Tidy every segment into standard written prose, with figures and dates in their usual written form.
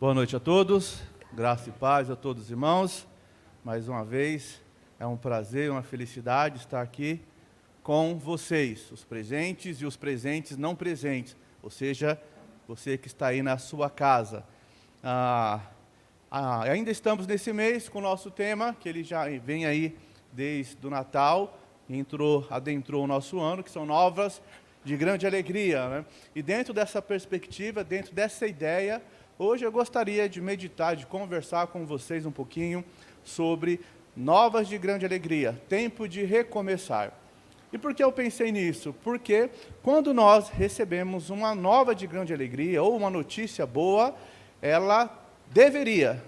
Boa noite a todos, graça e paz a todos os irmãos. Mais uma vez, é um prazer, uma felicidade estar aqui com vocês, os presentes e os presentes não presentes, ou seja, você que está aí na sua casa. Ainda estamos nesse mês com o nosso tema, que ele já vem aí desde o Natal, adentrou o nosso ano, que são novas de grande alegria, né? E dentro dessa perspectiva, dentro dessa ideia, hoje eu gostaria de meditar, de conversar com vocês um pouquinho sobre novas de grande alegria, tempo de recomeçar. E por que eu pensei nisso? Porque quando nós recebemos uma nova de grande alegria, ou uma notícia boa, ela deveria,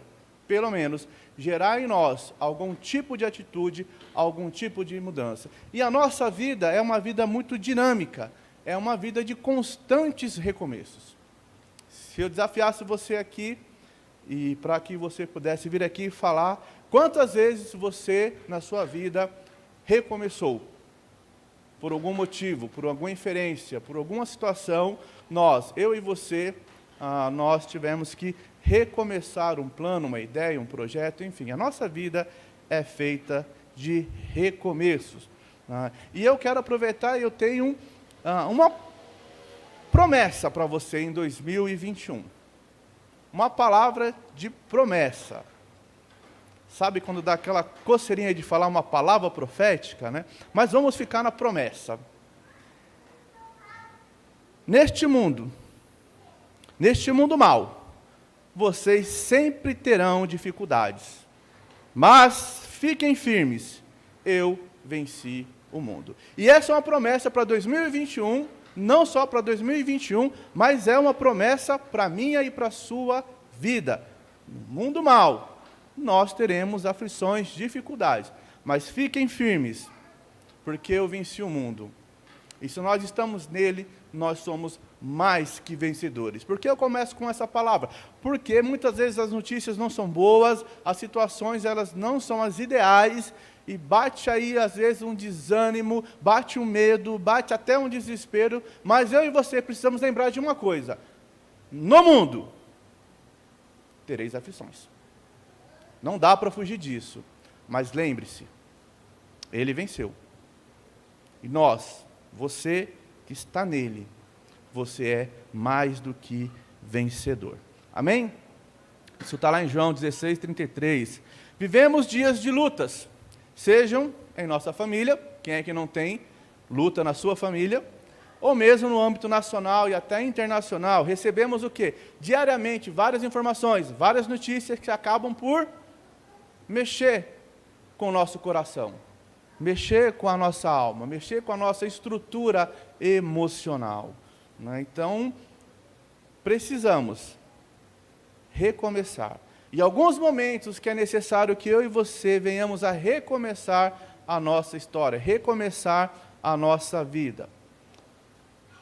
pelo menos, gerar em nós algum tipo de atitude, algum tipo de mudança. E a nossa vida é uma vida muito dinâmica, é uma vida de constantes recomeços. Se eu desafiasse você aqui, e para que você pudesse vir aqui falar, quantas vezes você, na sua vida, recomeçou? Por algum motivo, por alguma inferência, por alguma situação, eu e você, nós tivemos que recomeçar um plano, uma ideia, um projeto, enfim. A nossa vida é feita de recomeços. E eu quero aproveitar, eu tenho uma promessa para você em 2021. Uma palavra de promessa. Sabe quando dá aquela coceirinha de falar uma palavra profética, né? Mas vamos ficar na promessa. Neste mundo mal, vocês sempre terão dificuldades. Mas fiquem firmes, eu venci o mundo. E essa é uma promessa para 2021, não só para 2021, mas é uma promessa para a minha e para a sua vida. No mundo mal, nós teremos aflições, dificuldades, mas fiquem firmes, porque eu venci o mundo. E se nós estamos nele, nós somos mais que vencedores. Por que eu começo com essa palavra? Porque muitas vezes as notícias não são boas, as situações elas não são as ideais, e bate aí às vezes um desânimo, bate um medo, bate até um desespero, mas eu e você precisamos lembrar de uma coisa: no mundo tereis aflições. Não dá para fugir disso, mas lembre-se, ele venceu. E você que está nele, você é mais do que vencedor. Amém? Isso está lá em João 16:33. Vivemos dias de lutas, sejam em nossa família, quem é que não tem luta na sua família, ou mesmo no âmbito nacional e até internacional. Recebemos o quê? Diariamente, várias informações, várias notícias que acabam por mexer com o nosso coração, mexer com a nossa alma, mexer com a nossa estrutura emocional. Então, precisamos recomeçar. E alguns momentos que é necessário que eu e você venhamos a recomeçar a nossa história, recomeçar a nossa vida.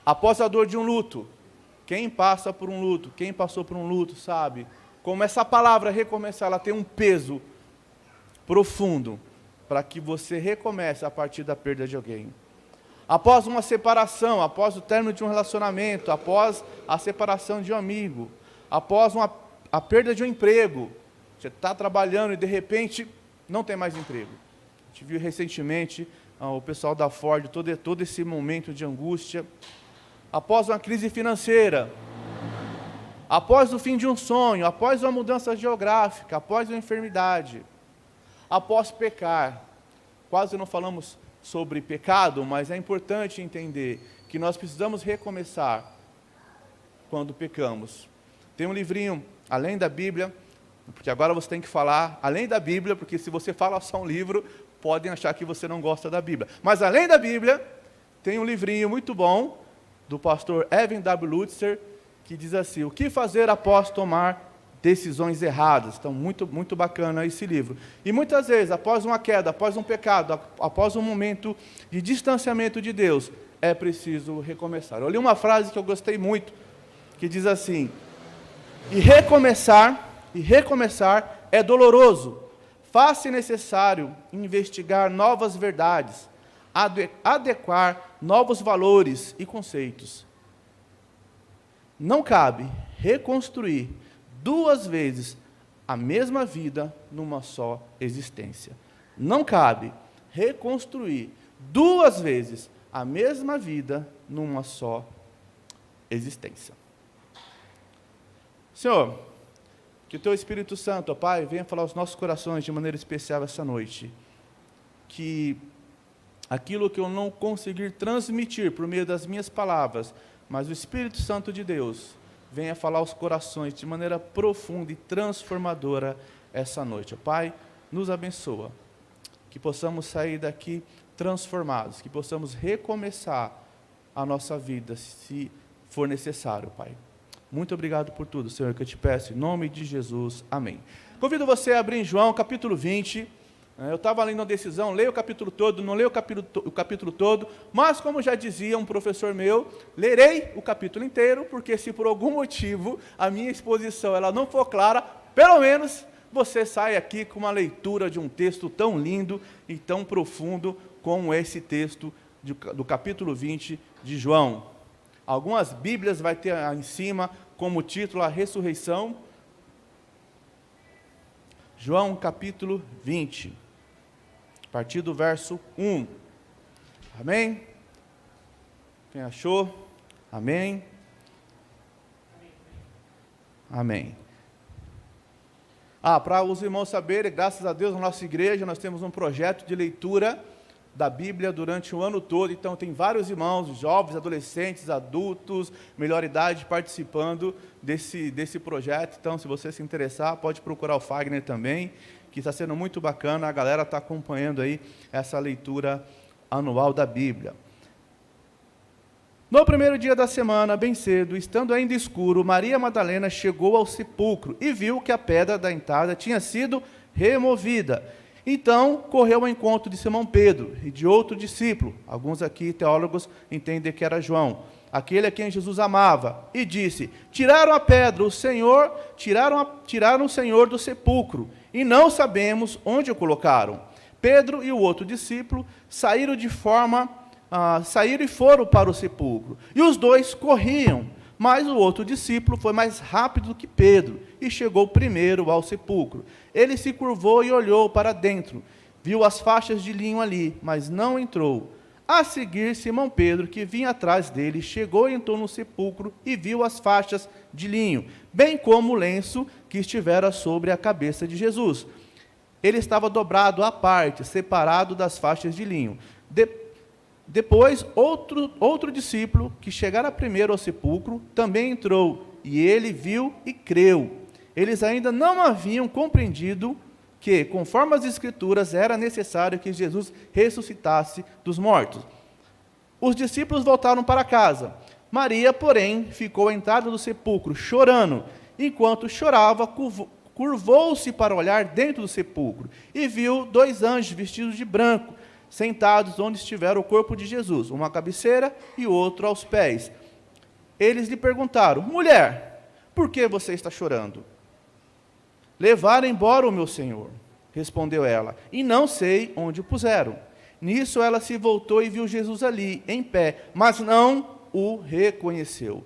Após a dor de um luto, quem passa por um luto, quem passou por um luto, sabe? Como essa palavra recomeçar, ela tem um peso profundo para que você recomece a partir da perda de alguém. Após uma separação, após o término de um relacionamento, após a separação de um amigo, após a perda de um emprego, você está trabalhando e de repente não tem mais emprego. A gente viu recentemente o pessoal da Ford, todo esse momento de angústia. Após uma crise financeira, após o fim de um sonho, após uma mudança geográfica, após uma enfermidade, após pecar. Quase não falamos sobre pecado, mas é importante entender que nós precisamos recomeçar quando pecamos. Tem um livrinho, além da Bíblia, porque agora você tem que falar além da Bíblia, porque se você fala só um livro, podem achar que você não gosta da Bíblia. Mas além da Bíblia, tem um livrinho muito bom, do pastor Evan W. Lutzer, que diz assim: o que fazer após tomar decisões erradas. Então, muito, muito bacana esse livro. E muitas vezes, após uma queda, após um pecado, após um momento de distanciamento de Deus, é preciso recomeçar. Eu li uma frase que eu gostei muito, que diz assim: e recomeçar é doloroso. Faz-se necessário investigar novas verdades, adequar novos valores e conceitos. Não cabe reconstruir 2 vezes a mesma vida numa só existência. Não cabe reconstruir 2 vezes a mesma vida numa só existência. Senhor, que o Teu Espírito Santo, ó Pai, venha falar aos nossos corações de maneira especial essa noite. Que aquilo que eu não conseguir transmitir por meio das minhas palavras, mas o Espírito Santo de Deus venha falar aos corações de maneira profunda e transformadora essa noite. Ó Pai, nos abençoa. Que possamos sair daqui transformados, que possamos recomeçar a nossa vida, se for necessário, Pai. Muito obrigado por tudo, Senhor, que eu te peço, em nome de Jesus. Amém. Convido você a abrir em João, capítulo 20. Eu estava lendo uma decisão, leio o capítulo todo, não leio o capítulo todo, mas como já dizia um professor meu, lerei o capítulo inteiro, porque se por algum motivo a minha exposição ela não for clara, pelo menos você sai aqui com uma leitura de um texto tão lindo e tão profundo como esse texto do capítulo 20 de João. Algumas Bíblias vai ter em cima como título a ressurreição. João capítulo 20, a partir do verso 1. Amém? Quem achou? Amém? Amém. Para os irmãos saberem, graças a Deus, na nossa igreja, nós temos um projeto de leitura da Bíblia durante o ano todo, então tem vários irmãos, jovens, adolescentes, adultos, melhor idade, participando desse projeto. Então, se você se interessar, pode procurar o Fagner também, que está sendo muito bacana, a galera está acompanhando aí essa leitura anual da Bíblia. No primeiro dia da semana, bem cedo, estando ainda escuro, Maria Madalena chegou ao sepulcro e viu que a pedra da entrada tinha sido removida. Então, correu ao encontro de Simão Pedro e de outro discípulo, alguns aqui teólogos entendem que era João, aquele a quem Jesus amava, e disse: tiraram a pedra, tiraram o Senhor do sepulcro, e não sabemos onde o colocaram. Pedro e o outro discípulo saíram e foram para o sepulcro, e os dois corriam, mas o outro discípulo foi mais rápido do que Pedro, e chegou primeiro ao sepulcro. Ele se curvou e olhou para dentro, viu as faixas de linho ali, mas não entrou. A seguir, Simão Pedro, que vinha atrás dele, chegou e entrou no sepulcro e viu as faixas de linho, bem como o lenço que estivera sobre a cabeça de Jesus. Ele estava dobrado à parte, separado das faixas de linho. Depois, outro discípulo, que chegara primeiro ao sepulcro, também entrou, e ele viu e creu. Eles ainda não haviam compreendido que, conforme as Escrituras, era necessário que Jesus ressuscitasse dos mortos. Os discípulos voltaram para casa. Maria, porém, ficou à entrada do sepulcro, chorando. Enquanto chorava, curvou-se para olhar dentro do sepulcro, e viu 2 anjos vestidos de branco, sentados onde estivera o corpo de Jesus, uma à cabeceira e outro aos pés. Eles lhe perguntaram: mulher, por que você está chorando? Levaram embora o meu Senhor, respondeu ela, e não sei onde o puseram. Nisso ela se voltou e viu Jesus ali, em pé, mas não o reconheceu.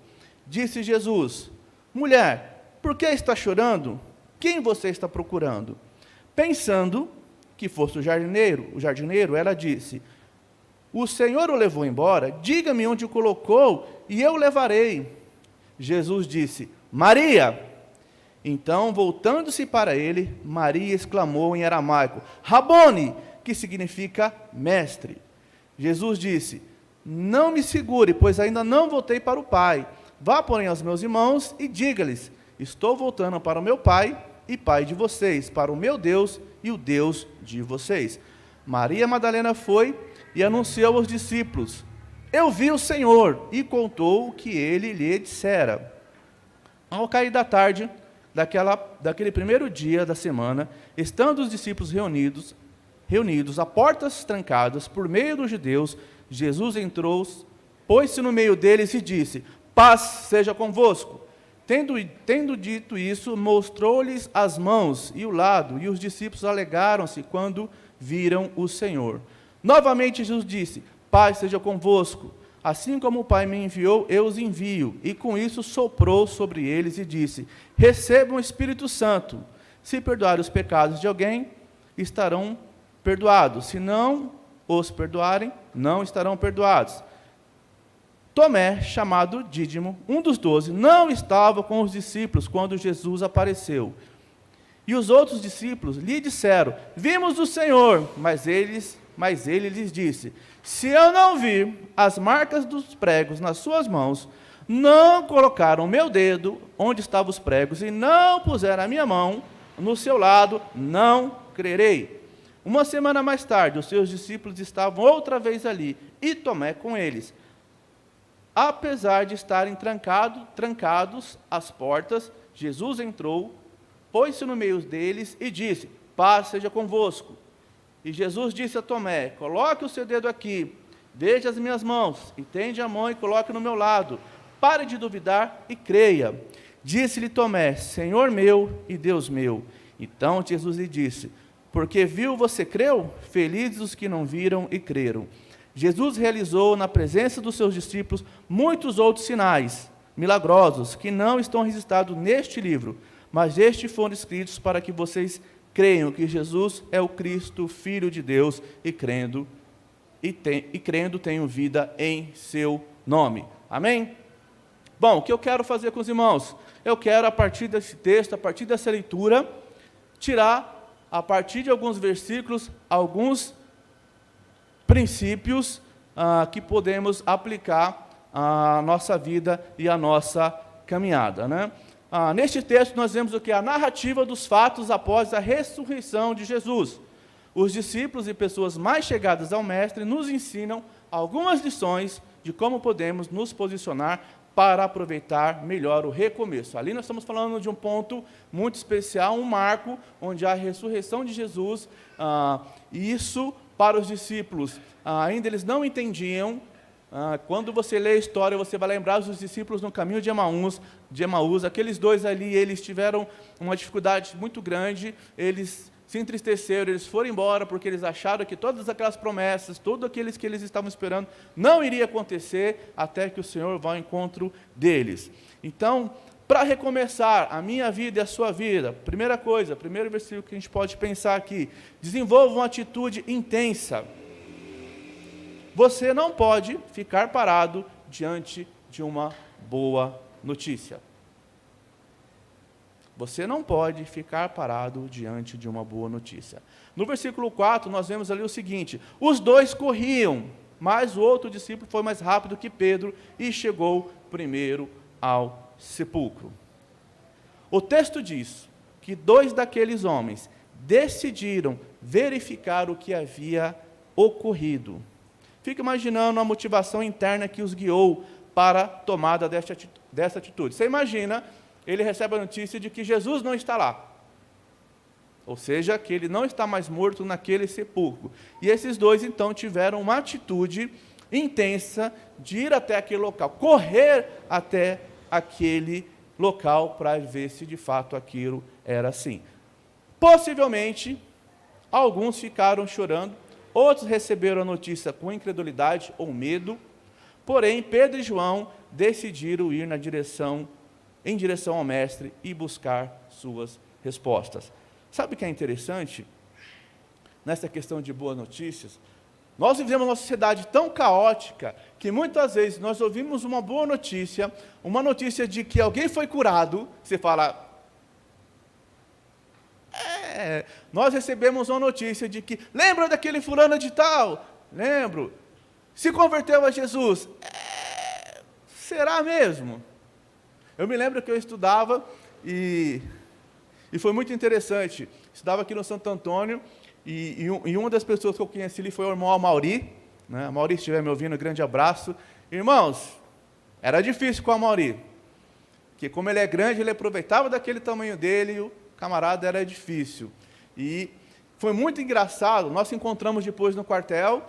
Disse Jesus: mulher, por que está chorando? Quem você está procurando? Pensando que fosse o jardineiro, ela disse: o Senhor o levou embora, diga-me onde o colocou, e eu o levarei. Jesus disse: Maria! Então, voltando-se para ele, Maria exclamou em aramaico: Rabone, que significa mestre. Jesus disse: não me segure, pois ainda não voltei para o Pai. Vá, porém, aos meus irmãos e diga-lhes: estou voltando para o meu Pai e Pai de vocês, para o meu Deus e o Deus de vocês. Maria Madalena foi e anunciou aos discípulos: eu vi o Senhor, e contou o que ele lhe dissera. Ao cair da tarde, daquele primeiro dia da semana, estando os discípulos reunidos, a portas trancadas por meio dos judeus, Jesus entrou, pôs-se no meio deles e disse: paz seja convosco. Tendo dito isso, mostrou-lhes as mãos e o lado, e os discípulos alegraram-se quando viram o Senhor. Novamente Jesus disse: paz seja convosco. assim como o Pai me enviou, eu os envio. E com isso soprou sobre eles e disse: recebam o Espírito Santo. Se perdoarem os pecados de alguém, estarão perdoados. Se não os perdoarem, não estarão perdoados. Tomé, chamado Dídimo, um dos 12, não estava com os discípulos quando Jesus apareceu. E os outros discípulos lhe disseram: vimos o Senhor. Mas ele lhes disse: se eu não vir as marcas dos pregos nas suas mãos, não colocaram o meu dedo onde estavam os pregos e não puseram a minha mão no seu lado, não crerei. Uma semana mais tarde, os seus discípulos estavam outra vez ali, e Tomé com eles. Apesar de estarem trancados as portas, Jesus entrou, pôs-se no meio deles e disse: paz seja convosco. E Jesus disse a Tomé: coloque o seu dedo aqui, veja as minhas mãos, estende a mão e coloque no meu lado. Pare de duvidar e creia. Disse-lhe Tomé: Senhor meu e Deus meu. Então Jesus lhe disse: porque viu, você creu? Felizes os que não viram e creram. Jesus realizou na presença dos seus discípulos muitos outros sinais milagrosos que não estão registrados neste livro, mas estes foram escritos para que vocês creiam que Jesus é o Cristo, Filho de Deus, e crendo tenham vida em seu nome. Amém? Bom, o que eu quero fazer com os irmãos? Eu quero, a partir desse texto, a partir dessa leitura, tirar, a partir de alguns versículos, alguns princípios que podemos aplicar à nossa vida e à nossa caminhada, né? Neste texto nós vemos o que? A narrativa dos fatos após a ressurreição de Jesus. Os discípulos e pessoas mais chegadas ao Mestre nos ensinam algumas lições de como podemos nos posicionar para aproveitar melhor o recomeço. Ali nós estamos falando de um ponto muito especial, um marco, onde a ressurreição de Jesus, isso para os discípulos, ainda eles não entendiam. Quando você lê a história, você vai lembrar dos discípulos no caminho de Emaús, aqueles dois ali, eles tiveram uma dificuldade muito grande, eles se entristeceram, eles foram embora porque eles acharam que todas aquelas promessas, tudo aqueles que eles estavam esperando, não iria acontecer até que o Senhor vá ao encontro deles. Então, para recomeçar a minha vida e a sua vida, primeira coisa, primeiro versículo que a gente pode pensar aqui: desenvolva uma atitude intensa. Você não pode ficar parado diante de uma boa notícia. Você não pode ficar parado diante de uma boa notícia. No versículo 4, nós vemos ali o seguinte: os dois corriam, mas o outro discípulo foi mais rápido que Pedro e chegou primeiro ao sepulcro. O texto diz que dois daqueles homens decidiram verificar o que havia ocorrido. Fica imaginando a motivação interna que os guiou para a tomada dessa atitude. Você imagina, ele recebe a notícia de que Jesus não está lá. Ou seja, que ele não está mais morto naquele sepulcro. E esses dois, então, tiveram uma atitude intensa de ir até aquele local, correr até aquele local para ver se de fato aquilo era assim. Possivelmente, alguns ficaram chorando, outros receberam a notícia com incredulidade ou medo, porém Pedro e João decidiram ir em direção ao Mestre e buscar suas respostas. Sabe o que é interessante nessa questão de boas notícias? Nós vivemos uma sociedade tão caótica que muitas vezes nós ouvimos uma boa notícia, uma notícia de que alguém foi curado, você fala, nós recebemos uma notícia de que, lembra daquele fulano de tal? Lembro. Se converteu a Jesus. Será mesmo? Eu me lembro que eu estudava e foi muito interessante. Estudava aqui no Santo Antônio e uma das pessoas que eu conheci ali foi o irmão Amauri. Né? Amauri, se estiver me ouvindo, um grande abraço. Irmãos, era difícil com o Amauri, porque como ele é grande, ele aproveitava daquele tamanho dele e o camarada era difícil. E foi muito engraçado, nós nos encontramos depois no quartel,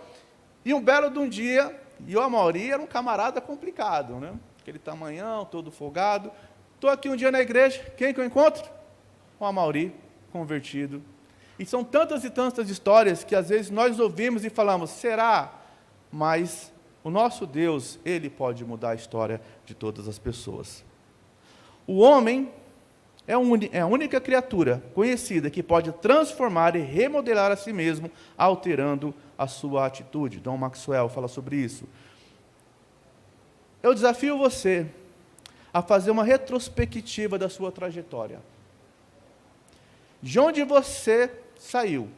e um belo de um dia, e o Amauri era um camarada complicado, né? Aquele tamanhão, todo folgado. Estou aqui um dia na igreja, quem que eu encontro? O Amauri, convertido. E são tantas e tantas histórias que às vezes nós ouvimos e falamos, será? Mas O nosso Deus, Ele pode mudar a história de todas as pessoas. O homem é a única criatura conhecida que pode transformar e remodelar a si mesmo, alterando a sua atitude. John Maxwell fala sobre isso. Eu desafio você a fazer uma retrospectiva da sua trajetória. De onde você saiu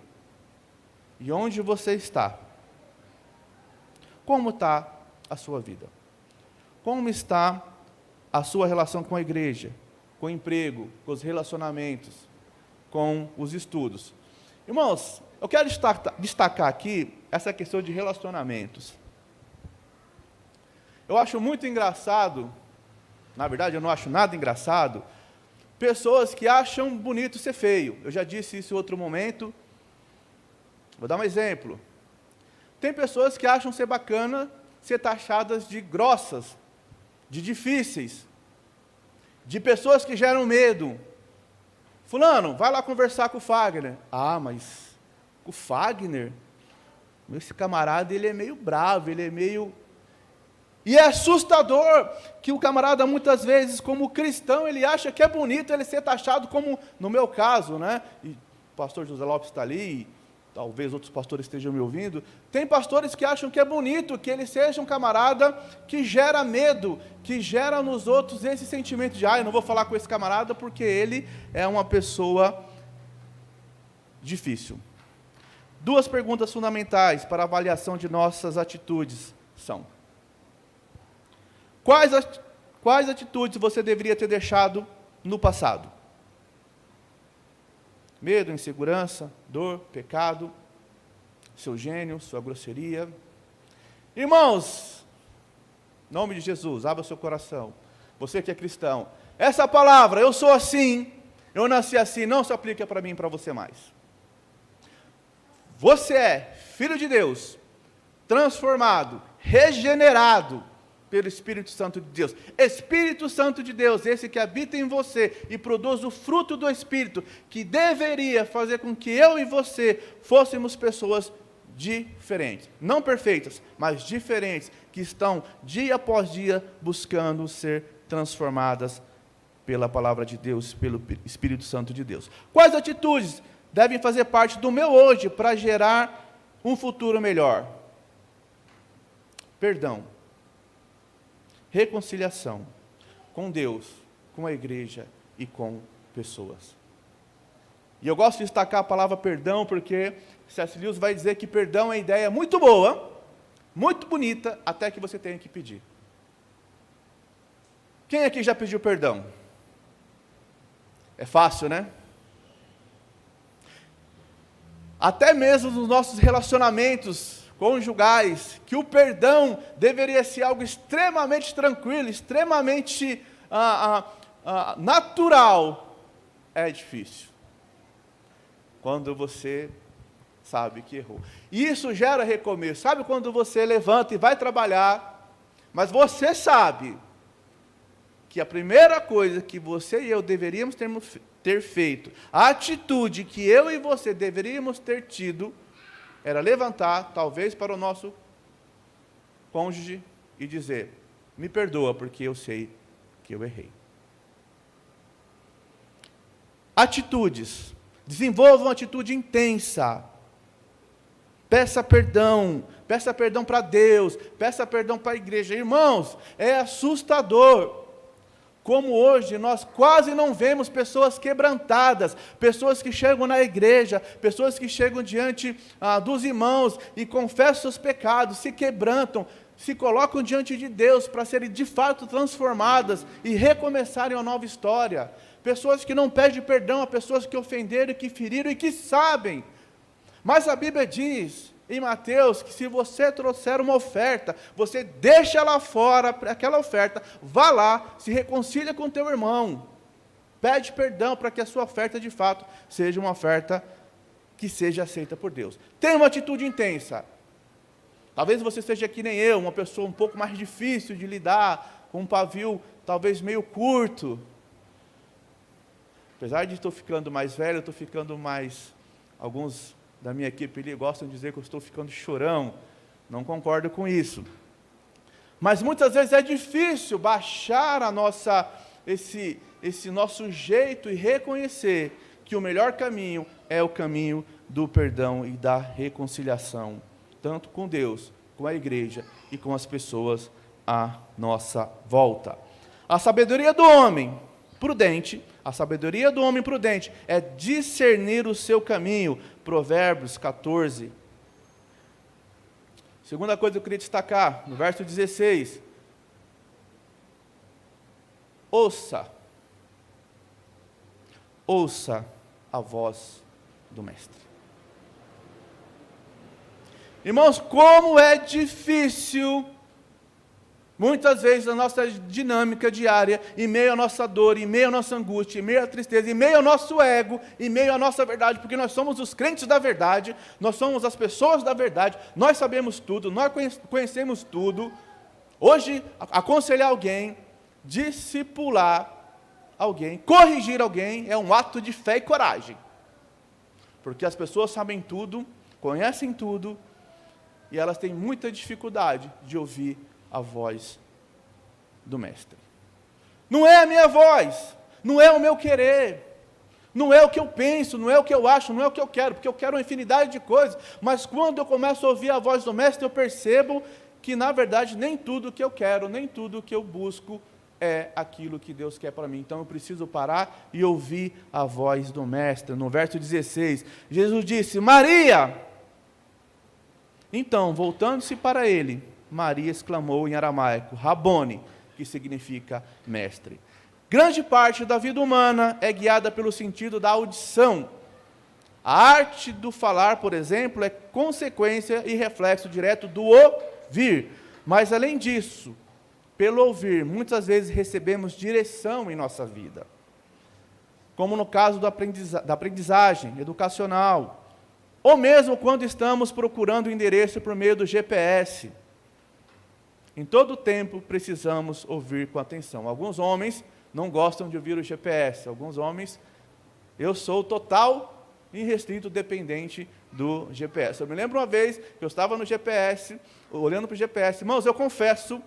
e onde você está. Como está a sua vida? Como está a sua relação com a igreja, com o emprego, com os relacionamentos, com os estudos? Irmãos, eu quero destacar aqui essa questão de relacionamentos. Eu acho muito engraçado, na verdade eu não acho nada engraçado, pessoas que acham bonito ser feio. Eu já disse isso em outro momento. Vou dar um exemplo. Tem pessoas que acham ser bacana ser taxadas de grossas, de difíceis, de pessoas que geram medo. Fulano, vai lá conversar com o Fagner. Ah, mas o Fagner, esse camarada, ele é meio bravo, ele é meio... E é assustador que o camarada, muitas vezes, como cristão, ele acha que é bonito ele ser taxado como, no meu caso, né? E o pastor José Lopes está ali, talvez outros pastores estejam me ouvindo. Tem pastores que acham que é bonito que ele seja um camarada que gera medo, que gera nos outros esse sentimento de, eu não vou falar com esse camarada porque ele é uma pessoa difícil. 2 perguntas fundamentais para a avaliação de nossas atitudes são: quais atitudes você deveria ter deixado no passado? Medo, insegurança, dor, pecado, seu gênio, sua grosseria. Irmãos, em nome de Jesus, abra o seu coração. Você que é cristão, essa palavra, eu sou assim, eu nasci assim, não se aplica para mim e para você mais. Você é filho de Deus, transformado, regenerado pelo Espírito Santo de Deus. Espírito Santo de Deus, esse que habita em você e produz o fruto do Espírito, que deveria fazer com que eu e você fôssemos pessoas diferentes. Não perfeitas, mas diferentes, que estão dia após dia buscando ser transformadas pela palavra de Deus, pelo Espírito Santo de Deus. Quais atitudes devem fazer parte do meu hoje para gerar um futuro melhor? Perdão. Reconciliação com Deus, com a igreja e com pessoas. E eu gosto de destacar a palavra perdão, porque C.S. Lewis vai dizer que perdão é uma ideia muito boa, muito bonita, até que você tenha que pedir. Quem aqui já pediu perdão? É fácil, né? Até mesmo nos nossos relacionamentos conjugais, que o perdão deveria ser algo extremamente tranquilo, extremamente natural, é difícil. Quando você sabe que errou. E isso gera recomeço. Sabe quando você levanta e vai trabalhar, mas você sabe que a primeira coisa que você e eu deveríamos ter feito, a atitude que eu e você deveríamos ter tido, era levantar, talvez para o nosso cônjuge, e dizer: me perdoa, porque eu sei que eu errei. Atitudes. Desenvolva uma atitude intensa. Peça perdão para Deus, peça perdão para a igreja. Irmãos, é assustador como hoje nós quase não vemos pessoas quebrantadas, pessoas que chegam na igreja, pessoas que chegam diante dos irmãos e confessam seus pecados, se quebrantam, se colocam diante de Deus para serem de fato transformadas e recomeçarem uma nova história. Pessoas que não pedem perdão a pessoas que ofenderam e que feriram e que sabem. Mas a Bíblia diz em Mateus que se você trouxer uma oferta, você deixa lá fora aquela oferta, vá lá, se reconcilia com o teu irmão, pede perdão para que a sua oferta de fato seja uma oferta que seja aceita por Deus. Tenha uma atitude intensa. Talvez você seja que nem eu, uma pessoa um pouco mais difícil de lidar, com um pavio talvez meio curto. Apesar de estou ficando mais velho, estou ficando mais... Alguns da minha equipe ali gostam de dizer que eu estou ficando chorão. Não concordo com isso. Mas muitas vezes é difícil baixar esse nosso jeito e reconhecer que o melhor caminho é o caminho do perdão e da reconciliação, tanto com Deus, com a igreja e com as pessoas à nossa volta. A sabedoria do homem prudente é discernir o seu caminho. Provérbios 14. Segunda coisa que eu queria destacar, no verso 16. Ouça a voz do Mestre. Irmãos, como é difícil, muitas vezes, a nossa dinâmica diária, em meio à nossa dor, em meio à nossa angústia, em meio à tristeza, em meio ao nosso ego, em meio à nossa verdade, porque nós somos os crentes da verdade, nós somos as pessoas da verdade, nós sabemos tudo, nós conhecemos tudo. Hoje, aconselhar alguém, discipular alguém, corrigir alguém, é um ato de fé e coragem. Porque as pessoas sabem tudo, conhecem tudo, e elas têm muita dificuldade de ouvir a voz do Mestre. Não é a minha voz, não é o meu querer, não é o que eu penso, não é o que eu acho, não é o que eu quero, porque eu quero uma infinidade de coisas, mas quando eu começo a ouvir a voz do Mestre, eu percebo que, na verdade, nem tudo que eu quero, nem tudo que eu busco é aquilo que Deus quer para mim. Então eu preciso parar e ouvir a voz do Mestre. No verso 16, Jesus disse: Maria! Então, voltando-se para ele, Maria exclamou em aramaico, Rabone, que significa mestre. Grande parte da vida humana é guiada pelo sentido da audição. A arte do falar, por exemplo, é consequência e reflexo direto do ouvir. Mas, além disso, pelo ouvir, muitas vezes recebemos direção em nossa vida. Como no caso da aprendizagem educacional, ou mesmo quando estamos procurando o endereço por meio do GPS. Em todo tempo precisamos ouvir com atenção. Alguns homens não gostam de ouvir o GPS. Alguns homens, eu sou total e restrito dependente do GPS. Eu me lembro uma vez que eu estava no GPS, olhando para o GPS. Irmãos, eu confesso,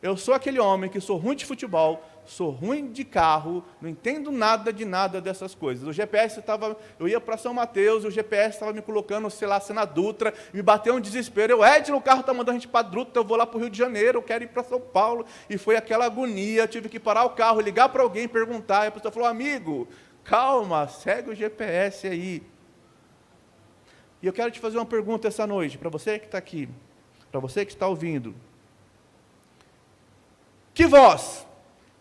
eu sou aquele homem que sou ruim de futebol, sou ruim de carro, não entendo nada de nada dessas coisas. O GPS eu ia para São Mateus, o GPS estava me colocando, sei lá, na Dutra, me bateu um desespero. Edno, o carro está mandando a gente para Dutra, eu vou lá para o Rio de Janeiro, eu quero ir para São Paulo. E foi aquela agonia, eu tive que parar o carro, ligar para alguém, perguntar. E a pessoa falou: amigo, calma, segue o GPS aí. E eu quero te fazer uma pergunta essa noite, para você que está aqui, para você que está ouvindo. Que voz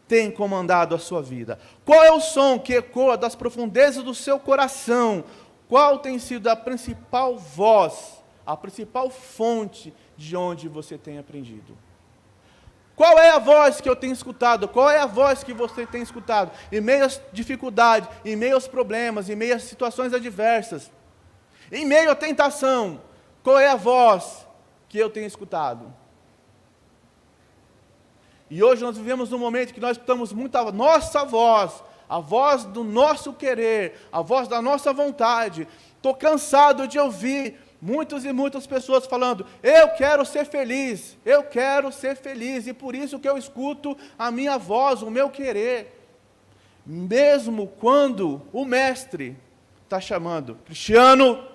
tem comandado a sua vida? Qual é o som que ecoa das profundezas do seu coração? Qual tem sido a principal voz, a principal fonte de onde você tem aprendido? Qual é a voz que eu tenho escutado? Qual é a voz que você tem escutado? Em meio às dificuldades, em meio aos problemas, em meio às situações adversas, em meio à tentação, qual é a voz que eu tenho escutado? E hoje nós vivemos num momento que nós escutamos muito a nossa voz, a voz do nosso querer, a voz da nossa vontade. Estou cansado de ouvir muitas e muitas pessoas falando: eu quero ser feliz, e por isso que eu escuto a minha voz, o meu querer. Mesmo quando o Mestre está chamando: Cristiano,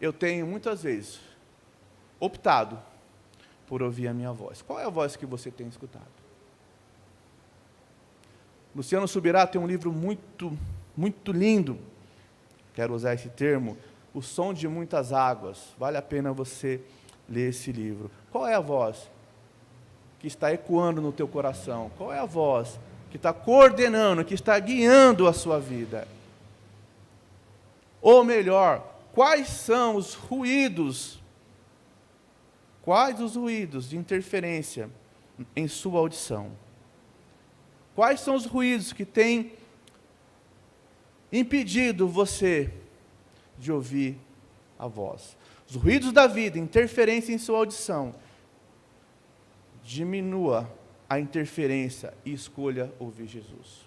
eu tenho muitas vezes optado por ouvir a minha voz. Qual é a voz que você tem escutado? Luciano Subirá tem um livro muito, muito lindo, quero usar esse termo, O Som de Muitas Águas. Vale a pena você ler esse livro. Qual é a voz que está ecoando no teu coração? Qual é a voz que está coordenando, que está guiando a sua vida? Ou melhor, quais são os ruídos? Quais os ruídos de interferência em sua audição? Quais são os ruídos que têm impedido você de ouvir a voz? Os ruídos da vida, interferência em sua audição. Diminua a interferência e escolha ouvir Jesus.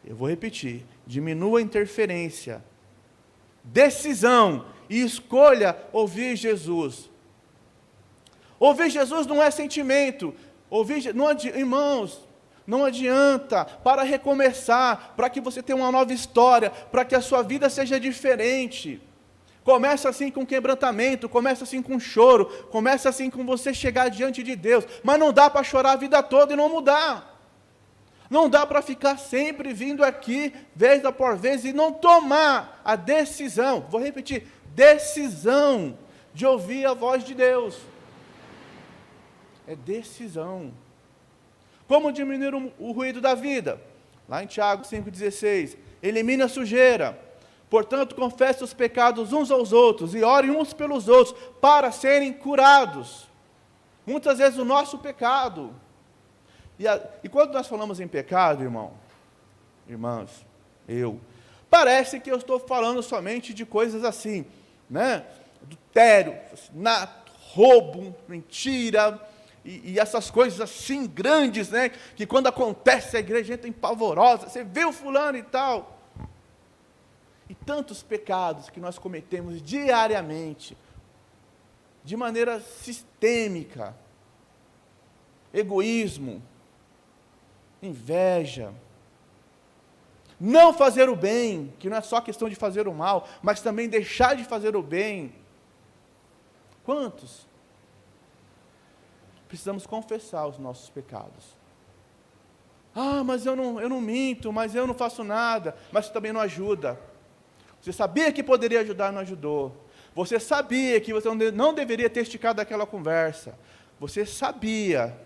Eu vou repetir: diminua a interferência, decisão, e escolha ouvir Jesus. Ouvir Jesus não é sentimento. Irmãos, não adianta. Para recomeçar, para que você tenha uma nova história, para que a sua vida seja diferente. Começa assim com quebrantamento, começa assim com choro, começa assim com você chegar diante de Deus. Mas não dá para chorar a vida toda e não mudar. Não dá para ficar sempre vindo aqui, vez após vez, e não tomar a decisão, vou repetir, decisão de ouvir a voz de Deus. É decisão. Como diminuir o ruído da vida? Lá em Tiago 5,16, elimine a sujeira. Portanto, confesse os pecados uns aos outros e orem uns pelos outros para serem curados. Muitas vezes o nosso pecado. E quando nós falamos em pecado, irmãs, parece que eu estou falando somente de coisas assim, né? Adultério, assassinato, roubo, mentira, e essas coisas assim grandes, né? Que quando acontece a igreja entra em pavorosa, você vê o fulano e tal. E tantos pecados que nós cometemos diariamente, de maneira sistêmica, egoísmo, inveja, não fazer o bem, que não é só questão de fazer o mal, mas também deixar de fazer o bem. Quantos? Precisamos confessar os nossos pecados. Mas eu não minto, mas eu não faço nada, mas isso também não ajuda. Você sabia que poderia ajudar, não ajudou. Você sabia que você não deveria ter esticado aquela conversa. Você sabia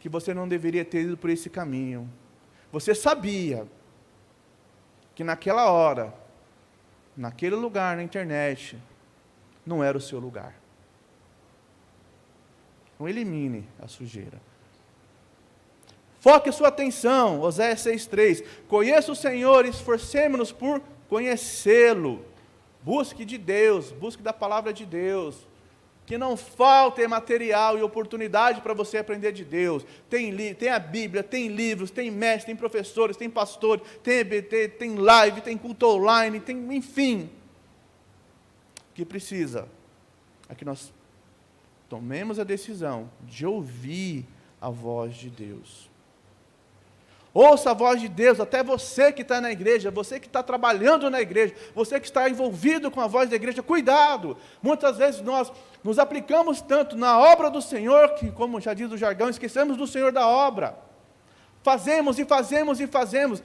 que você não deveria ter ido por esse caminho. Você sabia que naquela hora, naquele lugar na internet, não era o seu lugar. Não elimine a sujeira. Foque sua atenção, Oséias 6,3. Conheça o Senhor e esforcemo-nos por conhecê-lo. Busque de Deus, busque da palavra de Deus. Que não falte material e oportunidade para você aprender de Deus. Tem a Bíblia, tem livros, tem mestres, tem professores, tem pastores, tem EBT, tem live, tem culto online, enfim. O que precisa é que nós tomemos a decisão de ouvir a voz de Deus. Ouça a voz de Deus, até você que está na igreja, você que está trabalhando na igreja, você que está envolvido com a voz da igreja, cuidado! Muitas vezes nós nos aplicamos tanto na obra do Senhor, que, como já diz o jargão, esquecemos do Senhor da obra. Fazemos e fazemos e fazemos,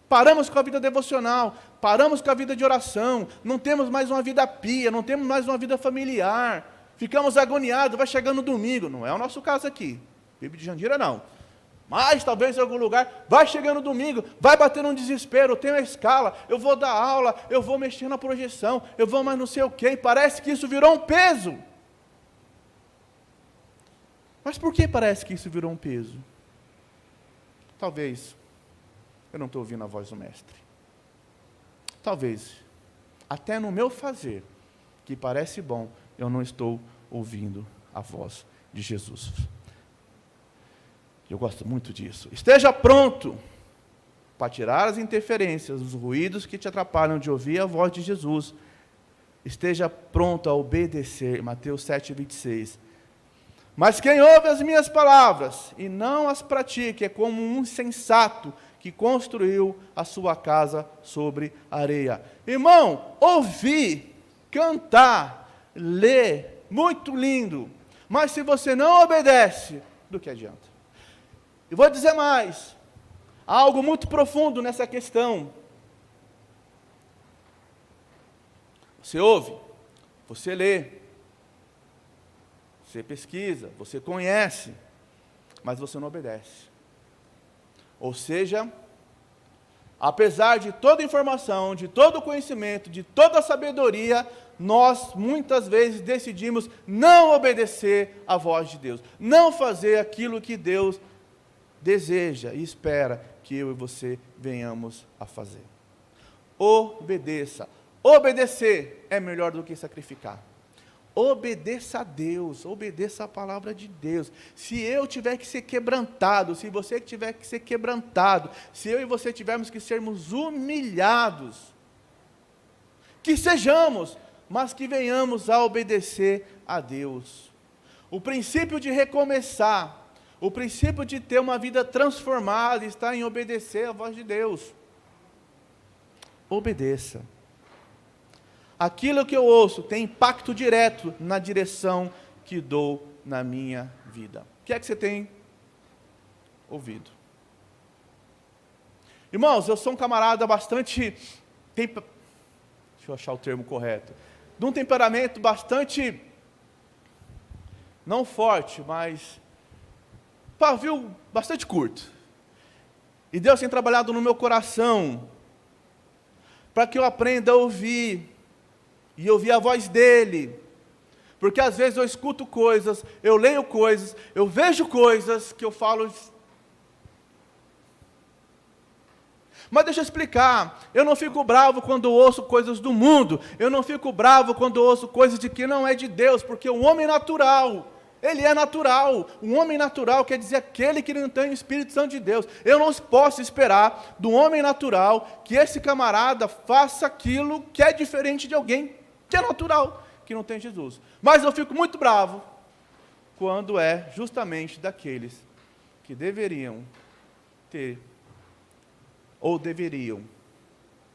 paramos com a vida devocional, paramos com a vida de oração, não temos mais uma vida pia, não temos mais uma vida familiar, ficamos agoniados, vai chegando domingo, não é o nosso caso aqui, Bíblia de Jandira não. Mas talvez em algum lugar, vai chegando domingo, vai batendo um desespero, eu tenho a escala, eu vou dar aula, eu vou mexer na projeção, eu vou mais não sei o quê, e parece que isso virou um peso. Mas por que parece que isso virou um peso? Talvez eu não estou ouvindo a voz do Mestre. Talvez, até no meu fazer, que parece bom, eu não estou ouvindo a voz de Jesus. Eu gosto muito disso. Esteja pronto para tirar as interferências, os ruídos que te atrapalham de ouvir a voz de Jesus. Esteja pronto a obedecer. Mateus 7,26. Mas quem ouve as minhas palavras e não as pratica é como um insensato que construiu a sua casa sobre areia. Irmão, ouvir, cantar, ler, muito lindo. Mas se você não obedece, do que adianta? E vou dizer mais, há algo muito profundo nessa questão. Você ouve, você lê, você pesquisa, você conhece, mas você não obedece. Ou seja, apesar de toda informação, de todo conhecimento, de toda sabedoria, nós muitas vezes decidimos não obedecer à voz de Deus, não fazer aquilo que Deus deseja e espera que eu e você venhamos a fazer. Obedeça. Obedecer é melhor do que sacrificar. Obedeça a Deus, obedeça a palavra de Deus. Se eu tiver que ser quebrantado, se você tiver que ser quebrantado, se eu e você tivermos que sermos humilhados, que sejamos, mas que venhamos a obedecer a Deus. O princípio de recomeçar, o princípio de ter uma vida transformada está em obedecer a voz de Deus. Obedeça. Aquilo que eu ouço tem impacto direto na direção que dou na minha vida. O que é que você tem ouvido? Irmãos, eu sou um camarada bastante... Deixa eu achar o termo correto. De um temperamento bastante... Não forte, mas... pavio bastante curto. E Deus tem trabalhado no meu coração para que eu aprenda a ouvir e ouvir a voz dEle. Porque às vezes eu escuto coisas, eu leio coisas, eu vejo coisas que eu falo... Mas deixa eu explicar, eu não fico bravo quando ouço coisas do mundo, eu não fico bravo quando ouço coisas de que não é de Deus, porque o homem natural, ele é natural. Um homem natural quer dizer aquele que não tem o Espírito Santo de Deus. Eu não posso esperar do homem natural que esse camarada faça aquilo que é diferente de alguém que é natural, que não tem Jesus. Mas eu fico muito bravo quando é justamente daqueles que deveriam ter, ou deveriam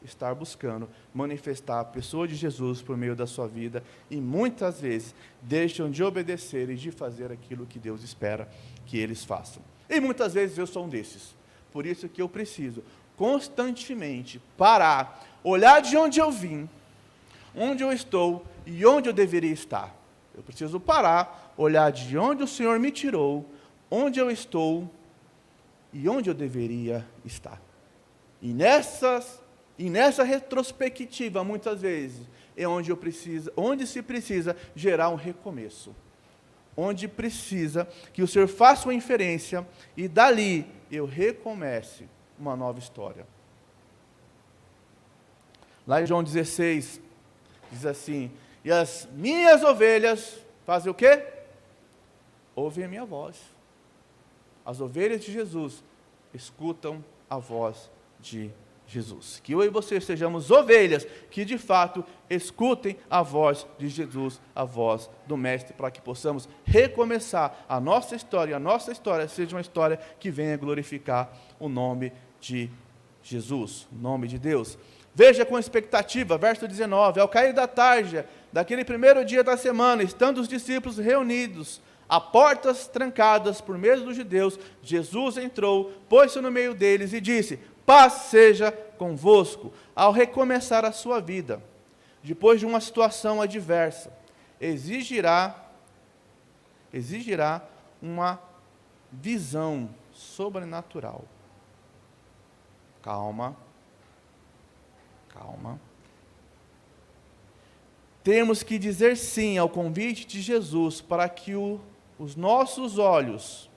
estar buscando manifestar a pessoa de Jesus por meio da sua vida, e muitas vezes deixam de obedecer e de fazer aquilo que Deus espera que eles façam. E muitas vezes eu sou um desses. Por isso que eu preciso constantemente parar, olhar de onde eu vim, onde eu estou e onde eu deveria estar. Eu preciso parar, olhar de onde o Senhor me tirou, onde eu estou e onde eu deveria estar. E nessa retrospectiva, muitas vezes, é onde se precisa gerar um recomeço. Onde precisa que o Senhor faça uma inferência e dali eu recomece uma nova história. Lá em João 16, diz assim: e as minhas ovelhas fazem o quê? Ouvem a minha voz. As ovelhas de Jesus escutam a voz de Jesus. Que eu e você sejamos ovelhas que de fato escutem a voz de Jesus, a voz do Mestre, para que possamos recomeçar a nossa história seja uma história que venha glorificar o nome de Jesus, o nome de Deus. Veja com expectativa, verso 19, ao cair da tarde, daquele primeiro dia da semana, estando os discípulos reunidos, a portas trancadas por medo dos judeus, Jesus entrou, pôs-se no meio deles e disse: paz seja convosco. Ao recomeçar a sua vida, depois de uma situação adversa, exigirá uma visão sobrenatural. Calma. Temos que dizer sim ao convite de Jesus para que os nossos olhos,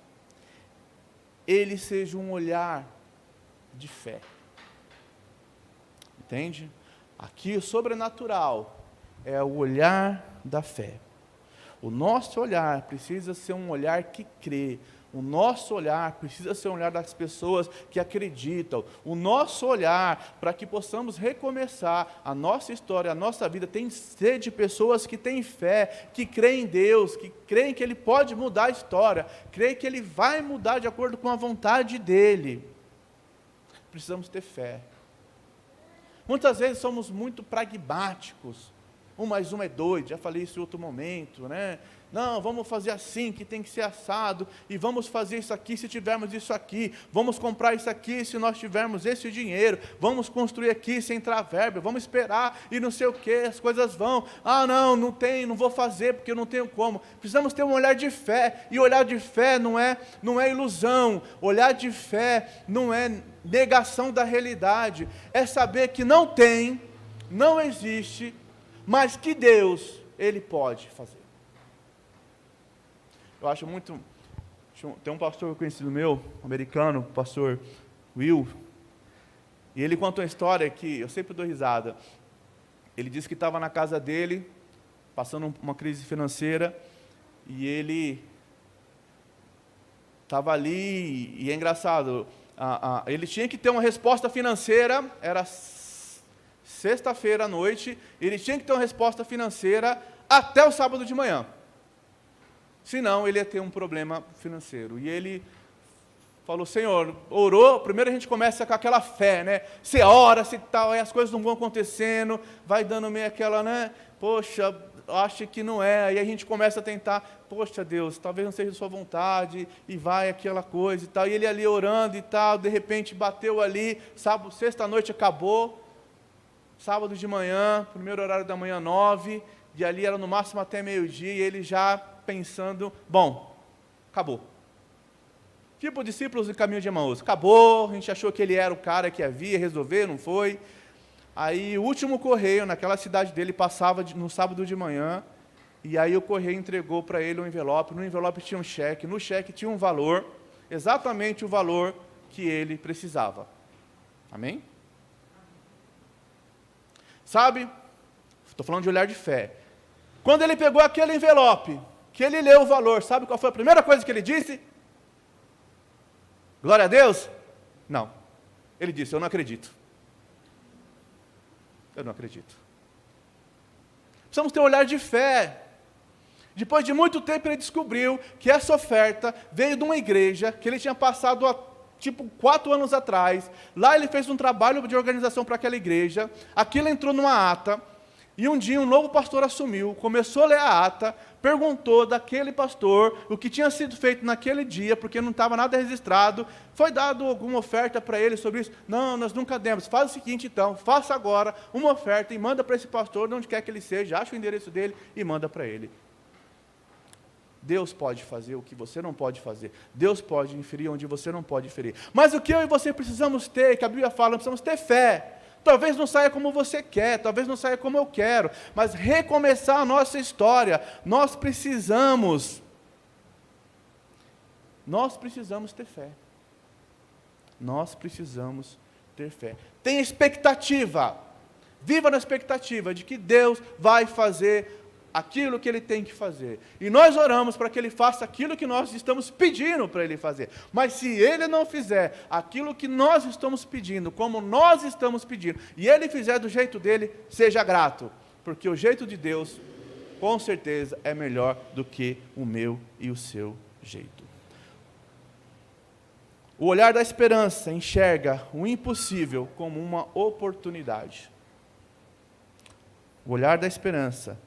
ele seja um olhar de fé. Entende? Aqui o sobrenatural é o olhar da fé. O nosso olhar precisa ser um olhar que crê. O nosso olhar precisa ser um olhar das pessoas que acreditam. O nosso olhar, para que possamos recomeçar a nossa história, a nossa vida, tem que ser de pessoas que têm fé, que creem em Deus, que creem que Ele pode mudar a história, creem que Ele vai mudar de acordo com a vontade dEle. Precisamos ter fé. Muitas vezes somos muito pragmáticos. 1 mais 1 é 2, já falei isso em outro momento, né? Não, vamos fazer assim, que tem que ser assado, e vamos fazer isso aqui se tivermos isso aqui, vamos comprar isso aqui se nós tivermos esse dinheiro, vamos construir aqui sem entrar verba, vamos esperar e não sei o que, as coisas vão. Não vou fazer porque eu não tenho como. Precisamos ter um olhar de fé, e olhar de fé não é ilusão, olhar de fé não é negação da realidade, é saber que não existe, mas que Deus, Ele pode fazer. Eu acho muito... Tem um pastor conhecido meu, americano, o pastor Will, e ele conta uma história que eu sempre dou risada. Ele disse que estava na casa dele, passando uma crise financeira, e ele estava ali, e é engraçado, ele tinha que ter uma resposta financeira, era sexta-feira à noite, ele tinha que ter uma resposta financeira até o sábado de manhã. Senão, ele ia ter um problema financeiro. E ele falou, Senhor, orou, primeiro a gente começa com aquela fé, né? Você ora, se tal, aí as coisas não vão acontecendo, vai dando meio aquela, né? Poxa, acho que não é. Aí a gente começa a tentar, poxa Deus, talvez não seja a sua vontade, e vai aquela coisa e tal. E ele ali orando e tal, de repente bateu ali, sábado, sexta-noite acabou, sábado de manhã, primeiro horário da manhã, 9, e ali era no máximo até meio-dia, e ele já pensando, bom, acabou. Tipo discípulos do caminho de Emaús, acabou, a gente achou que ele era o cara que havia resolver, não foi. Aí o último correio naquela cidade dele passava no sábado de manhã, e aí o correio entregou para ele um envelope, no envelope tinha um cheque, no cheque tinha um valor, exatamente o valor que ele precisava. Amém? Sabe, estou falando de olhar de fé. Quando ele pegou aquele envelope, que ele leu o valor, sabe qual foi a primeira coisa que ele disse? Glória a Deus? Não. Ele disse, eu não acredito. Eu não acredito. Precisamos ter um olhar de fé. Depois de muito tempo ele descobriu que essa oferta veio de uma igreja que ele tinha passado há 4 anos atrás. Lá ele fez um trabalho de organização para aquela igreja. Aquilo entrou numa ata. E um dia um novo pastor assumiu, começou a ler a ata, perguntou daquele pastor o que tinha sido feito naquele dia, porque não estava nada registrado. Foi dado alguma oferta para ele sobre isso? Não, nós nunca demos. Faz o seguinte então, faça agora uma oferta e manda para esse pastor, de onde quer que ele seja, acha o endereço dele e manda para ele. Deus pode fazer o que você não pode fazer. Deus pode inferir onde você não pode inferir. Mas o que eu e você precisamos ter, que a Bíblia fala, nós precisamos ter fé. Talvez não saia como você quer, talvez não saia como eu quero, mas recomeçar a nossa história, nós precisamos ter fé. Nós precisamos ter fé. Tenha expectativa, viva na expectativa de que Deus vai fazer aquilo que Ele tem que fazer. E nós oramos para que Ele faça aquilo que nós estamos pedindo para Ele fazer. Mas se Ele não fizer aquilo que nós estamos pedindo, como nós estamos pedindo, e Ele fizer do jeito dele, seja grato. Porque o jeito de Deus, com certeza, é melhor do que o meu e o seu jeito. O olhar da esperança enxerga o impossível como uma oportunidade. O olhar da esperança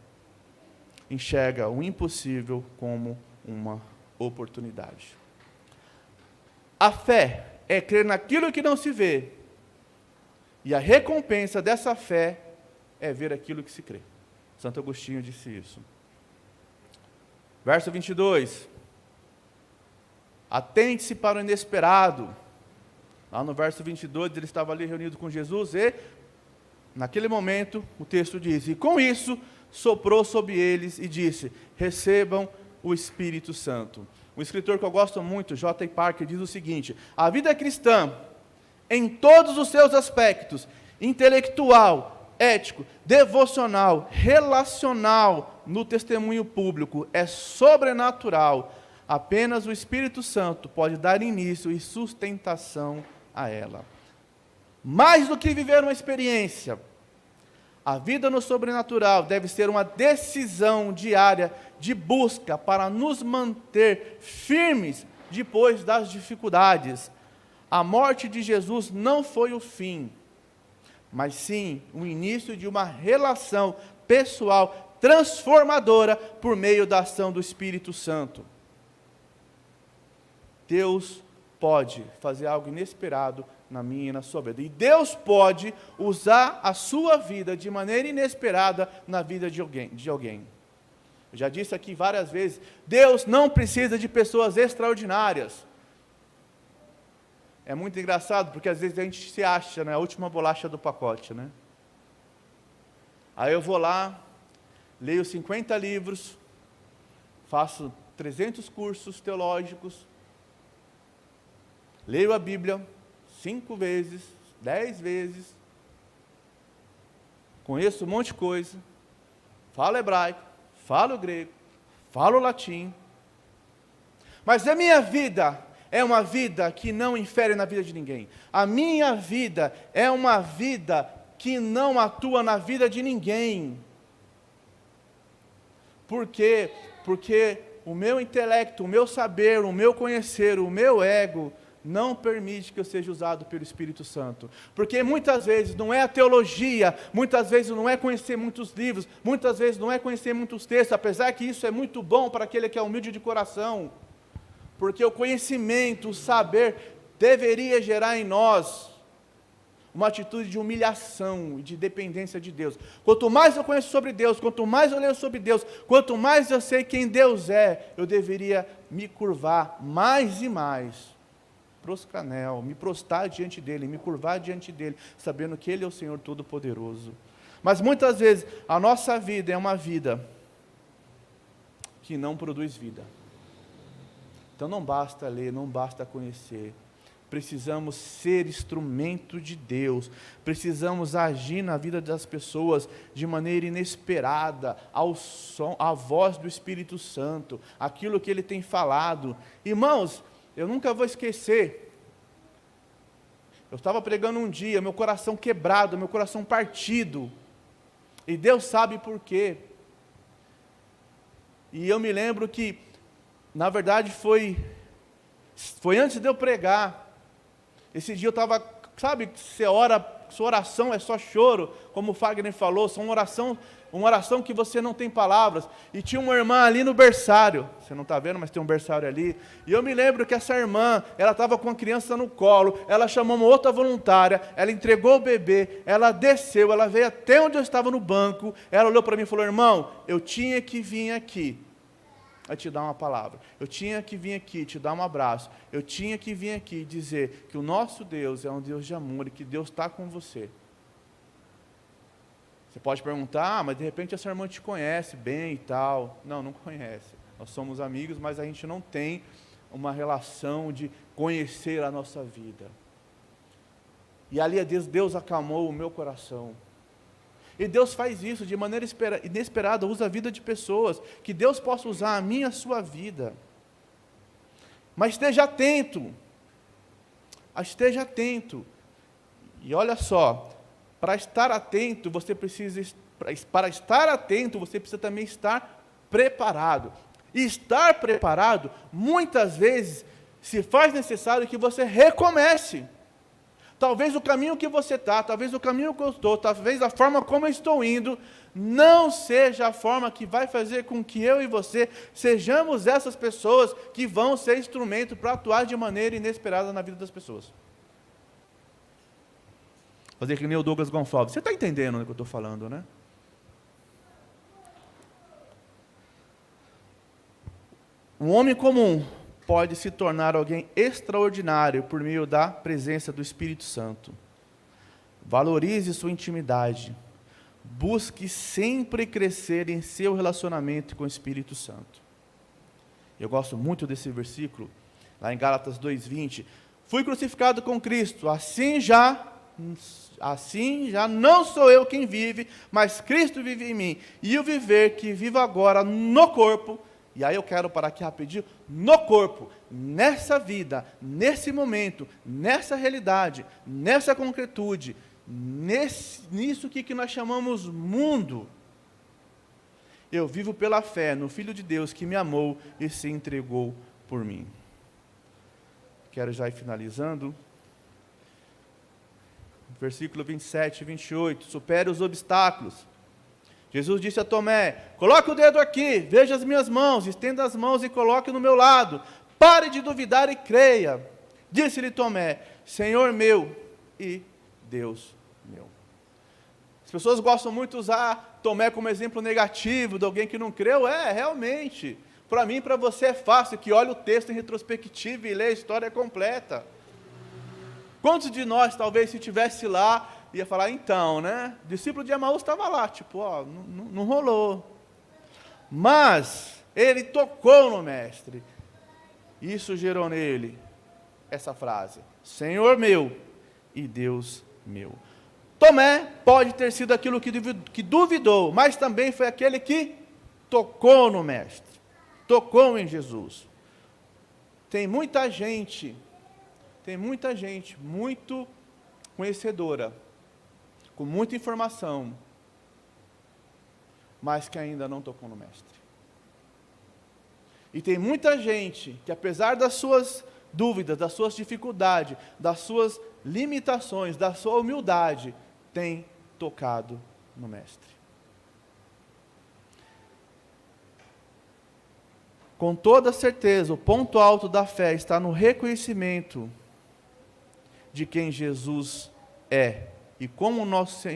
enxerga o impossível como uma oportunidade. A fé é crer naquilo que não se vê, e a recompensa dessa fé é ver aquilo que se crê. Santo Agostinho disse isso. Verso 22. Atente-se para o inesperado. Lá no verso 22, ele estava ali reunido com Jesus e, naquele momento, o texto diz, e com isso, soprou sobre eles e disse, recebam o Espírito Santo. Um escritor que eu gosto muito, J. Parker, diz o seguinte, a vida cristã, em todos os seus aspectos, intelectual, ético, devocional, relacional, no testemunho público, é sobrenatural. Apenas o Espírito Santo pode dar início e sustentação a ela. Mais do que viver uma experiência, a vida no sobrenatural deve ser uma decisão diária de busca para nos manter firmes depois das dificuldades. A morte de Jesus não foi o fim, mas sim o início de uma relação pessoal transformadora por meio da ação do Espírito Santo. Deus pode fazer algo inesperado na minha e na sua vida. E Deus pode usar a sua vida de maneira inesperada na vida de alguém. Eu já disse aqui várias vezes, Deus não precisa de pessoas extraordinárias. É muito engraçado, porque às vezes a gente se acha, né, a última bolacha do pacote, né? Aí eu vou lá, leio 50 livros, faço 300 cursos teológicos, leio a Bíblia 5 vezes, 10 vezes, conheço um monte de coisa, falo hebraico, falo grego, falo latim, mas a minha vida é uma vida que não infere na vida de ninguém. A minha vida é uma vida que não atua na vida de ninguém. Por quê? Porque o meu intelecto, o meu saber, o meu conhecer, o meu ego não permite que eu seja usado pelo Espírito Santo. Porque muitas vezes não é a teologia, muitas vezes não é conhecer muitos livros, muitas vezes não é conhecer muitos textos, apesar que isso é muito bom para aquele que é humilde de coração. Porque o conhecimento, o saber, deveria gerar em nós uma atitude de humilhação e de dependência de Deus. Quanto mais eu conheço sobre Deus, quanto mais eu leio sobre Deus, quanto mais eu sei quem Deus é, eu deveria me curvar mais e mais, proscanel, me prostrar diante dEle, me curvar diante dEle, sabendo que Ele é o Senhor Todo-Poderoso. Mas muitas vezes a nossa vida é uma vida que não produz vida. Então não basta ler, não basta conhecer. Precisamos ser instrumento de Deus, precisamos agir na vida das pessoas de maneira inesperada, ao som, à voz do Espírito Santo, aquilo que Ele tem falado. Irmãos, eu nunca vou esquecer, eu estava pregando um dia, meu coração quebrado, meu coração partido, e Deus sabe por quê. E eu me lembro que, na verdade, foi antes de eu pregar. Esse dia eu estava, sabe, sua oração é só choro, como o Fagner falou, uma oração que você não tem palavras. E tinha uma irmã ali no berçário, você não está vendo, mas tem um berçário ali. E eu me lembro que essa irmã, ela estava com a criança no colo, ela chamou uma outra voluntária, ela entregou o bebê, ela desceu, ela veio até onde eu estava no banco, ela olhou para mim e falou: irmão, eu tinha que vir aqui a te dar uma palavra, eu tinha que vir aqui te dar um abraço, eu tinha que vir aqui dizer que o nosso Deus é um Deus de amor e que Deus está com você. Você pode perguntar: mas de repente essa irmã te conhece bem e tal. Não, não conhece, nós somos amigos, mas a gente não tem uma relação de conhecer a nossa vida. E ali Deus acalmou o meu coração. E Deus faz isso de maneira inesperada, usa a vida de pessoas, que Deus possa usar a minha e a sua vida. Mas esteja atento, e olha só, para estar atento, você precisa também estar preparado. E estar preparado, muitas vezes, se faz necessário que você recomece. Talvez o caminho que você está, talvez o caminho que eu estou, talvez a forma como eu estou indo, não seja a forma que vai fazer com que eu e você sejamos essas pessoas que vão ser instrumento para atuar de maneira inesperada na vida das pessoas. Fazer que nem o Douglas Gonçalves. Você está entendendo o que eu estou falando, né? Um homem comum pode se tornar alguém extraordinário por meio da presença do Espírito Santo. Valorize sua intimidade. Busque sempre crescer em seu relacionamento com o Espírito Santo. Eu gosto muito desse versículo, lá em Gálatas 2:20. Fui crucificado com Cristo, assim já não sou eu quem vive, mas Cristo vive em mim. E o viver que vivo agora no corpo, e aí eu quero parar aqui rapidinho, no corpo, nessa vida, nesse momento, nessa realidade, nessa concretude, nisso que nós chamamos mundo, eu vivo pela fé no Filho de Deus que me amou e se entregou por mim. Quero já ir finalizando. Versículo 27 e 28, supere os obstáculos. Jesus disse a Tomé: coloque o dedo aqui, veja as minhas mãos, estenda as mãos e coloque no meu lado. Pare de duvidar e creia. Disse-lhe Tomé: Senhor meu e Deus meu. As pessoas gostam muito de usar Tomé como exemplo negativo de alguém que não creu. Realmente, para mim e para você é fácil, que olha o texto em retrospectiva e lê a história completa. Quantos de nós, talvez, se estivesse lá, ia falar: então, né? O discípulo de Emaús estava lá, não rolou. Mas ele tocou no mestre. Isso gerou nele essa frase: Senhor meu e Deus meu. Tomé pode ter sido aquilo que duvidou, mas também foi aquele que tocou no mestre, tocou em Jesus. Tem muita gente muito conhecedora, com muita informação, mas que ainda não tocou no Mestre. E tem muita gente que, apesar das suas dúvidas, das suas dificuldades, das suas limitações, da sua humildade, tem tocado no Mestre. Com toda certeza, o ponto alto da fé está no reconhecimento de quem Jesus é. E como o nosso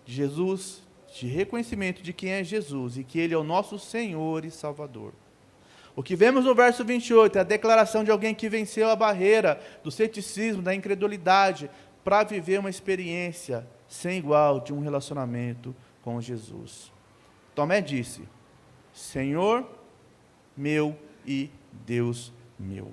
Jesus, de reconhecimento de quem é Jesus e que Ele é o nosso Senhor e Salvador. O que vemos no verso 28 é a declaração de alguém que venceu a barreira do ceticismo, da incredulidade, para viver uma experiência sem igual de um relacionamento com Jesus. Tomé disse: Senhor meu e Deus meu.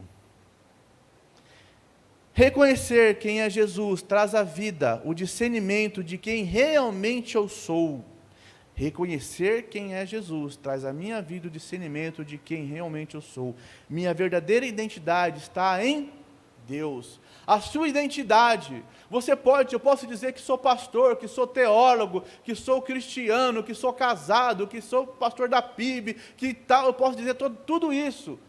Reconhecer quem é Jesus traz à vida o discernimento de quem realmente eu sou. Reconhecer quem é Jesus traz à minha vida o discernimento de quem realmente eu sou. Minha verdadeira identidade está em Deus. A sua identidade, eu posso dizer que sou pastor, que sou teólogo, que sou cristiano, que sou casado, que sou pastor da PIB, que tal, eu posso dizer tudo isso.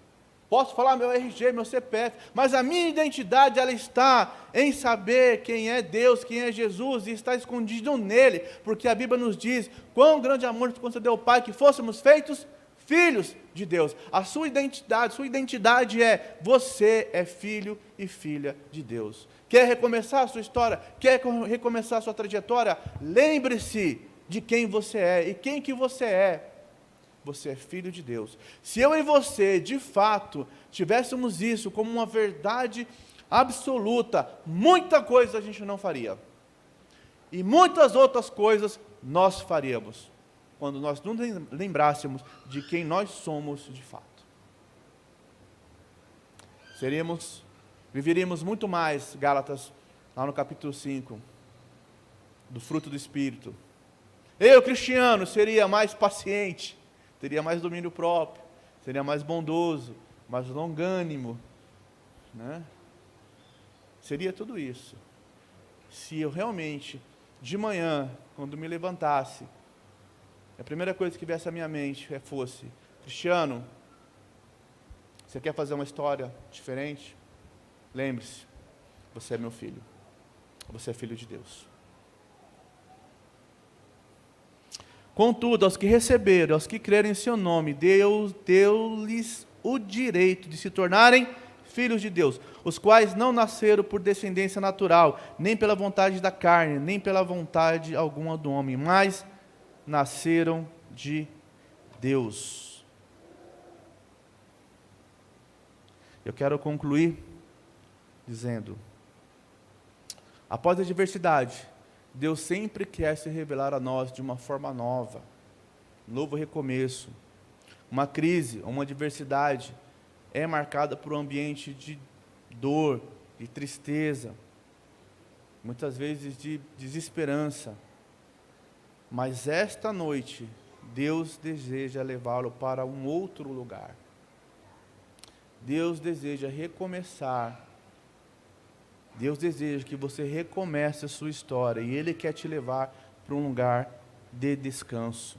Posso falar meu RG, meu CPF, mas a minha identidade, ela está em saber quem é Deus, quem é Jesus, e está escondido nele, porque a Bíblia nos diz, quão grande amor nos concedeu o Pai, que fôssemos feitos filhos de Deus. A sua identidade é, você é filho e filha de Deus. Quer recomeçar a sua história? Quer recomeçar a sua trajetória? Lembre-se de quem você é, e quem que você é. Você é filho de Deus. Se eu e você, de fato, tivéssemos isso como uma verdade absoluta, muita coisa a gente não faria. E muitas outras coisas nós faríamos, quando nós nos lembrássemos de quem nós somos de fato. Viveríamos muito mais, Gálatas, lá no capítulo 5, do fruto do Espírito. Eu, cristiano, seria mais paciente, teria mais domínio próprio, seria mais bondoso, mais longânimo, né? Seria tudo isso. Se eu realmente, de manhã, quando me levantasse, a primeira coisa que viesse à minha mente fosse: Cristiano, você quer fazer uma história diferente? Lembre-se, você é meu filho. Você é filho de Deus. Contudo, aos que receberam, aos que creram em seu nome, Deus deu-lhes o direito de se tornarem filhos de Deus, os quais não nasceram por descendência natural, nem pela vontade da carne, nem pela vontade alguma do homem, mas nasceram de Deus. Eu quero concluir dizendo: após a adversidade, Deus sempre quer se revelar a nós de uma forma nova, novo recomeço. Uma crise, uma adversidade é marcada por um ambiente de dor, de tristeza, muitas vezes de desesperança. Mas esta noite, Deus deseja levá-lo para um outro lugar. Deus deseja recomeçar. Deus deseja que você recomece a sua história, e Ele quer te levar para um lugar de descanso.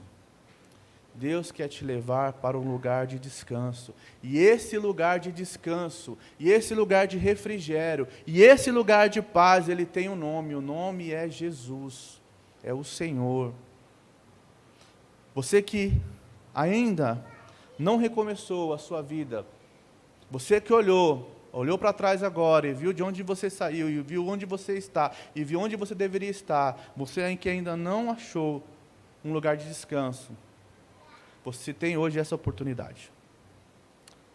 Deus quer te levar para um lugar de descanso, e esse lugar de descanso, e esse lugar de refrigério, e esse lugar de paz, ele tem um nome, o nome é Jesus, é o Senhor. Você que ainda não recomeçou a sua vida, você que olhou para trás agora e viu de onde você saiu, e viu onde você está, e viu onde você deveria estar, você que ainda não achou um lugar de descanso, você tem hoje essa oportunidade.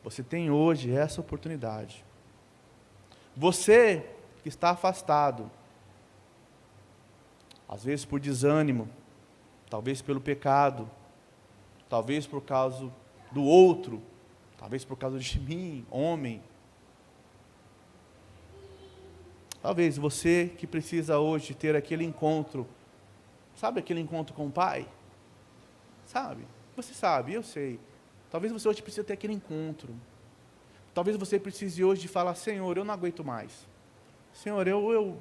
Você tem hoje essa oportunidade. Você que está afastado, às vezes por desânimo, talvez pelo pecado, talvez por causa do outro, talvez por causa de mim, homem. Talvez você que precisa hoje ter aquele encontro, sabe aquele encontro com o Pai? Sabe? Você sabe, eu sei. Talvez você hoje precise ter aquele encontro. Talvez você precise hoje de falar: Senhor, eu não aguento mais. Senhor, eu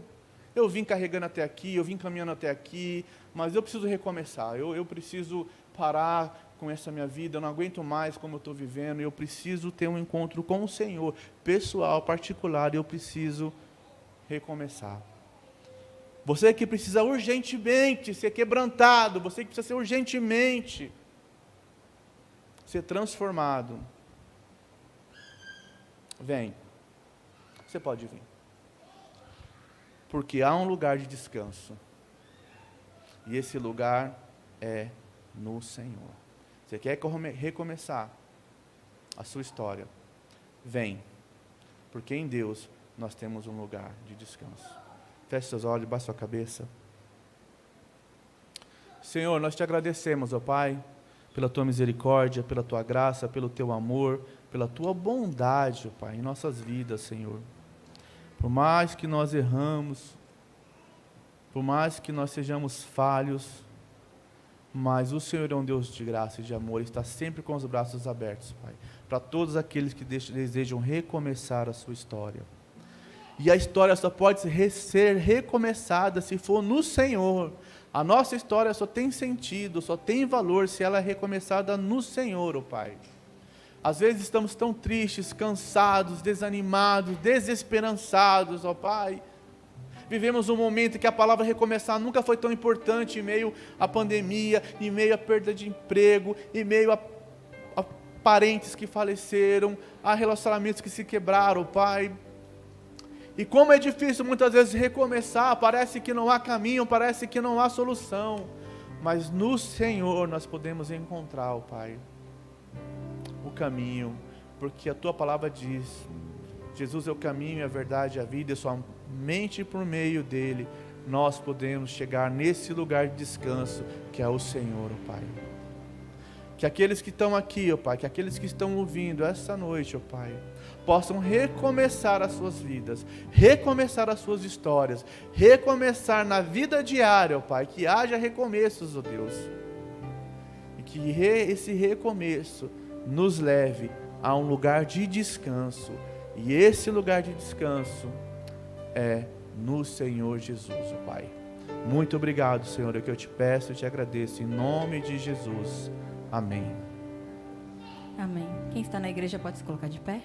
Eu vim carregando até aqui, eu vim caminhando até aqui, mas eu preciso recomeçar, eu preciso parar com essa minha vida, eu não aguento mais como eu estou vivendo, eu preciso ter um encontro com o Senhor, pessoal, particular, eu preciso recomeçar. Você que precisa urgentemente ser quebrantado, você que precisa ser urgentemente ser transformado, vem, você pode vir, porque há um lugar de descanso, e esse lugar é no Senhor. Você quer recomeçar a sua história? Vem, porque em Deus nós temos um lugar de descanso. Feche seus olhos, baixe sua cabeça. Senhor, nós te agradecemos, ó Pai, pela tua misericórdia, pela tua graça, pelo teu amor, pela tua bondade, ó Pai, em nossas vidas, Senhor. Por mais que nós erramos, por mais que nós sejamos falhos, mas o Senhor é um Deus de graça e de amor, está sempre com os braços abertos, Pai, para todos aqueles que desejam recomeçar a sua história. E a história só pode ser recomeçada se for no Senhor. A nossa história só tem sentido, só tem valor se ela é recomeçada no Senhor, ó Pai. Às vezes estamos tão tristes, cansados, desanimados, desesperançados, ó Pai. Vivemos um momento que a palavra recomeçar nunca foi tão importante em meio à pandemia, em meio à perda de emprego, em meio a parentes que faleceram, a relacionamentos que se quebraram, Pai. E como é difícil muitas vezes recomeçar, parece que não há caminho, parece que não há solução. Mas no Senhor nós podemos encontrar, ó Pai, o caminho, porque a Tua palavra diz, Jesus é o caminho, a verdade e a vida, e somente por meio dele nós podemos chegar nesse lugar de descanso que é o Senhor, ó Pai. Que aqueles que estão aqui, ó Pai, que aqueles que estão ouvindo essa noite, ó Pai, possam recomeçar as suas vidas, recomeçar as suas histórias, recomeçar na vida diária, ó Pai, que haja recomeços, ó Deus, e que esse recomeço nos leve a um lugar de descanso, e esse lugar de descanso é no Senhor Jesus, ó Pai. Muito obrigado, Senhor, é o que eu te peço e te agradeço, em nome de Jesus. Amém. Amém. Quem está na igreja pode se colocar de pé?